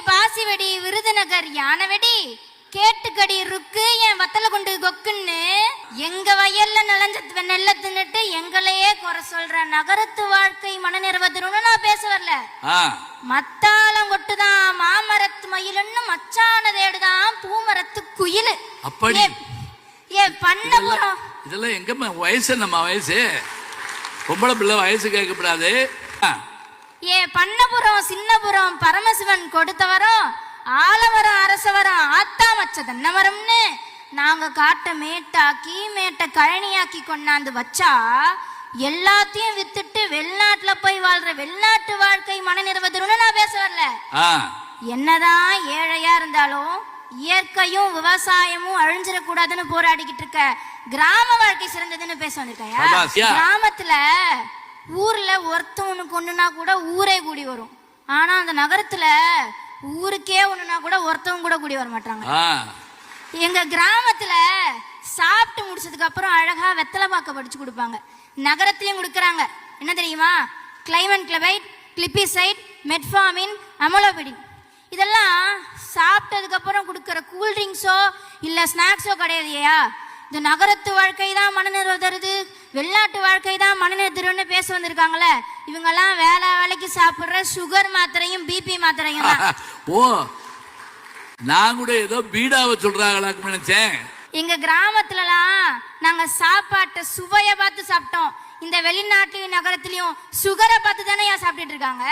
பாசிவெடி விருதுநகர் யானவெடி கேட்டுக்கடி ருக்கு என் வத்தல கொண்டு கொக்குன்னு எங்க வயல்ல நலஞ்ச நெல்ல தின்னுட்டு எங்களையே குறை சொல்ற நகரத்து வாழ்க்கை மனநிறைவதுன்னு நான் பேச வரல. மத்தாளம் கொட்டுதான் மாமரத்து மயிலுன்னு மச்சான தேடுதான் பூமரத்து குயிலு. அப்படி ஏ பண்ணபுரம் இதெல்லாம் எங்க வயசு நம்ம வயசு பொம்பளை பிள்ளை வயசு கேட்கப்படாது. ஏ பண்ணபுரம் சின்னபுரம் பரமசிவன் கொடுத்தவரும் ஆலவரம் அரசவரம் ஆத்தா மச்ச தன்னவரம்னு நாங்க காட்ட மேட்டாக்கி மேட்ட கழனியாக்கி கொண்டாந்து வச்சா எல்லாத்தையும் வித்துட்டு வெளிநாட்டுல போய் வாழ்ற வெளிநாட்டு வாழ்க்கை மனநிறைவதுன்னு நான் பேச வரல. என்னதான் ஏழையா இருந்தாலும் இயற்கையும் விவசாயமும் அழிஞ்சிடக்கூடாதுன்னு போராடிக்கிட்டு இருக்க கிராம வாழ்க்கை சிறந்ததுன்னு பேச வந்திருக்கையா. கிராமத்துல ஊர்ல ஒருத்தவனுக்கு ஒண்ணுனா கூட ஊரே கூடி வரும். ஆனா அந்த நகரத்துல ஊருக்கே ஒண்ணுனா கூட ஒருத்தவங்க கூட கூடி வர மாட்டாங்க. எங்க கிராமத்துல சாப்பிட்டு முடிச்சதுக்கு அப்புறம் அழகா வெத்தலை பாக்க படிச்சு கொடுப்பாங்க. நகரத்திலயும் கொடுக்கறாங்க. என்ன தெரியுமா? கிளைமன் கிளபைட், கிளிபிசைட், மெட்ஃபார்மின், அமலோபெடின். இதெல்லாம் சாப்பிட்டதுக்கு அப்புறம் கொடுக்கற கூல்ட்ரிங்க்ஸோ இல்ல ஸ்நாக்ஸோ கிடையாதுயா. இந்த நகரத்து வாழ்க்கை தான் மனநிறைவு தருது, வெளிநாட்டு வாழ்க்கை தான் மனநிறைவு தருன்னு பேச வந்திருக்காங்களே. இவங்கெல்லாம் வேலைக்கு சாப்பிடுற சுகர் மாத்திரையும் பிபி மாத்திரையும் தான். ஓ, நான் கூட ஏதோ பீடாவை சொல்றாங்களான்னு நினைச்சேன். எங்க கிராமத்துலலாம் நாங்க சாப்பாட்டை சுவைய பார்த்து சாப்பிட்டோம். இந்த வெளிநாட்டு நகரத்திலயும் சுகரை பார்த்து தானே சாப்பிட்டுட்டு இருக்காங்க.